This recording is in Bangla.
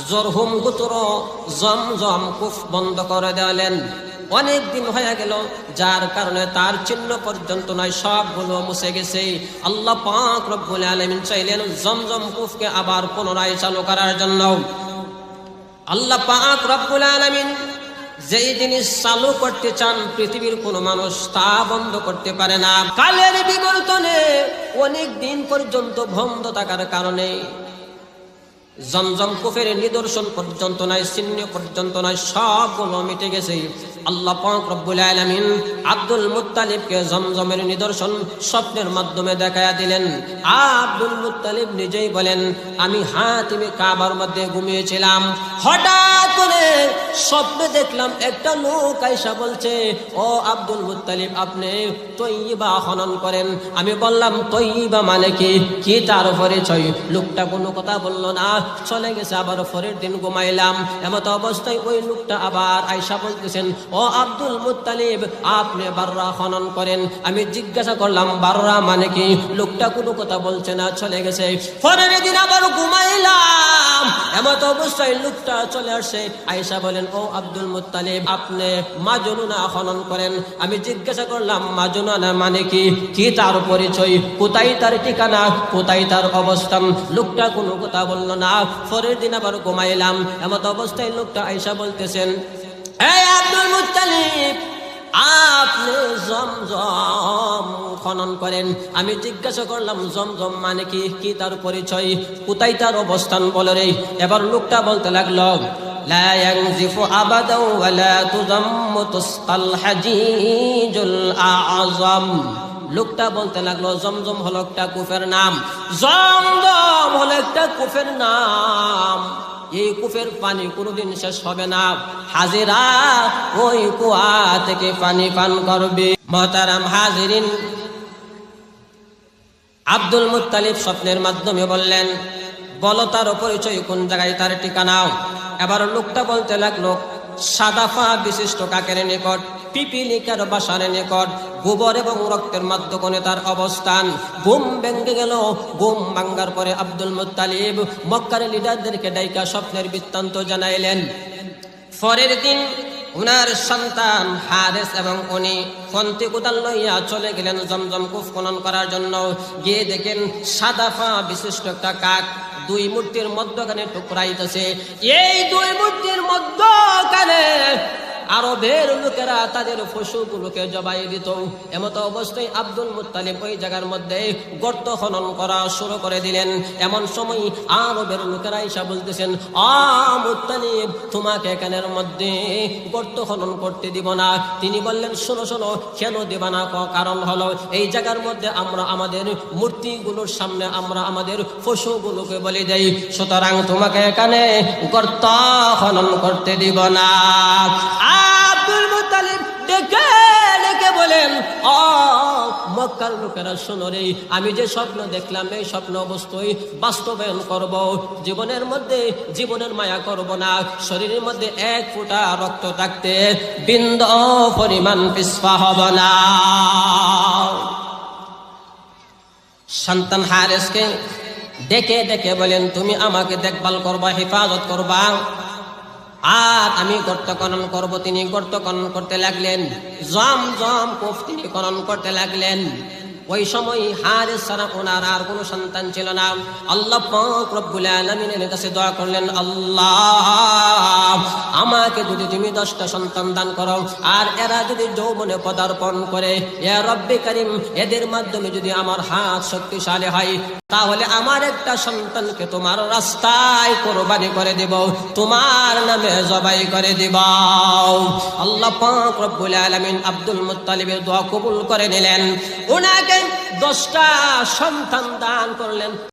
জরহুম গোত্র জমজম কূপ বন্ধ করে দিলেন। অনেক দিন হয়ে গেল, যার কারণে তার চিহ্ন পর্যন্ত নয়, সবগুলো মুছে গেছে। আল্লাহ পাক রব্বুল আলামিন চাইলেন জমজম কূপকে আবার পুনরায় চালু করার জন্য। আল্লাহ পাক রব্বুল আলামিন যেই জিনিস চালু করতে চান, পৃথিবীর কোনো মানুষ তা বন্ধ করতে পারে না। কালের বিবর্তনে অনেক দিন পর্যন্ত বন্ধ থাকার কারণে জমজম কূপের নিদর্শন পর্যন্ত নয়, চিহ্ন পর্যন্ত নয়, সবগুলো মিটে গেছে। আল্লাহ পাক রব্বুল আলামিন আব্দুল মুত্তালিবকে জমজমের নিদর্শন স্বপ্নের মাধ্যমে দেখায়া দিলেন। আব্দুল মুত্তালিব নিজেই বলেন, আমি হাতিমে কাবার মধ্যে ঘুমিয়েছিলাম, হঠাৎ করে স্বপ্নে দেখলাম একটা লোক আয়েশা বলছে, ও আব্দুল মুত্তালিব, আপনি তৈয়বা খনন করেন। আমি বললাম, তৈয়বা মানে কি তার পরিচয়? লোকটা কোনো কথা বললো না, চলে গেছে। আবার পরের দিন ঘুমাইলাম, এমত অবস্থায় ওই লোকটা আবার আয়েশা বলতেছেন, ও আব্দুল মুত্তালিব, আপনি বাররা খনন করেন। আমি জিজ্ঞাসা করলাম, বাররা মানে কি? লোকটা কোনো কথা বলছে না, চলে গেছে। পরের দিন আবার ঘুমাইলাম, এমত অবস্থায় লোকটা চলে আসছে। আয়েশা বলেন, ও আব্দুল মুত্তালিব, আপনি মাজনুনা খনন করেন। আমি জিজ্ঞাসা করলাম, মাজনুনা মানে কি তার পরিচয়? কোথায় তার ঠিকানা? কোথায় তার অবস্থান? লোকটা কোনো কথা বলল না। পরের দিন আবার ঘুমাইলাম, এমত অবস্থায় লোকটা আয়েশা বলতেছেন, এই আব্দুল মুত্তালিব, আপনি জমজম খনন করেন। আমি জিজ্ঞাসা করলাম, জমজম মানে কি তার পরিচয়? কোথায় তার অবস্থান? বলে রে। এবার লোকটা বলতে লাগলো, লা ইয়ানজিফু আবাদাও ওয়া লা তুযাম্মু তুসকাল হাজিজুল আযম। লোকটা বলতে লাগলো, জমজম হলো একটা কূপের নাম, জমজম হলো একটা কূপের নাম। এই কূপের পানি কোনোদিন শেষ হবে না, হাজিরা ওই কুয়া থেকে পানি পান করবে। মুহতারাম হাজিরিন, আব্দুল মুত্তালিব স্বপ্নের মাধ্যমে বললেন, বলো তার পরিচয়, কোন জায়গায় তার ঠিকানা? এবার লোকটা বলতে লাগলো, সাদাফা বিশিষ্ট কাকের নিকট, পিপিলিকার বাসার নিকট, গোবর এবং রক্তের মাধ্যমে তার অবস্থান। ঘুম ভেঙে গেল। ঘুম ভাঙ্গার পরে আব্দুল মুত্তালিব মক্কার লিডারদেরকে ডাইকা স্বপ্নের বৃত্তান্ত জানাইলেন। পরের দিন উনার সন্তান হারেস এবং উনি ফন্তি কোদাল লইয়া চলে গেলেন জমজম কূপ খনন করার জন্য। গিয়ে দেখেন সাদাফা বিশিষ্ট একটা কাক দুই মূর্তির মধ্যখানে টুকরাইতেছে। এই দুই মূর্তির মধ্যখানে আরবের লোকেরা তাদের পশুগুলোকে জবাই দিত। এমত অবস্থায় আব্দুল মুত্তালিব ওই জায়গার মধ্যে গর্ত খনন করা শুরু করে দিলেন। এমন সময় আরবের লোকেরা এসে বলতেছেন, মুত্তালিব, তোমাকে এখানের মধ্যে গর্ত খনন করতে দিব না। তিনি বললেন, শোনো শোনো, কেন দিব না? কারণ হলো এই জায়গার মধ্যে আমরা আমাদের মূর্তিগুলোর সামনে আমরা আমাদের পশুগুলোকে বলি দেই, সুতরাং তোমাকে এখানে গর্ত খনন করতে দিব না। আব্দুল মুত্তালিব ডেকে ডেকে বলেন, মক্কার লোকেরা শোনো রে, আমি যে স্বপ্ন দেখলাম এই স্বপ্ন অবশ্যই বাস্তবায়ন করব। জীবনের মধ্যে জীবনের মায়া করব না। শরীরের মধ্যে এক ফোঁটা রক্ত থাকতে বিন্দু পরিমাণ পিছপা হব না। সন্তান হারেসকে ডেকে ডেকে বলেন, তুমি আমাকে দেখভাল করবা, হেফাজত করবা, আর আমি গর্ত খনন করব। তিনি গর্ত খনন করতে লাগলেন, জমজম কূপ তিনি খনন করতে লাগলেন। ওই সময় হারেস ছাড়া ওনার আর কোনো সন্তান ছিল না। আল্লাহ পাক রব্বুল আলামিনের কাছে দোয়া করলেন, আল্লাহ, আমাকে যদি তুমি 10টা সন্তান দান করো, আর এরা যদি যৌবনে পদার্পণ করে, ইয়া রব্বে কারীম, এদের মাধ্যমে যদি আমার হাত শক্তিশালী হয়, তাহলে আমার একটা সন্তানকে তোমার রাস্তায় কোরবানি করে দেব, তোমার নামে জবাই করে দেব। আল্লাহ পাক রব্বুল আলামিন আব্দুল মুত্তালিবের দোয়া কবুল করে নিলেন। ওনাকে 10টা সন্তান দান করলেন।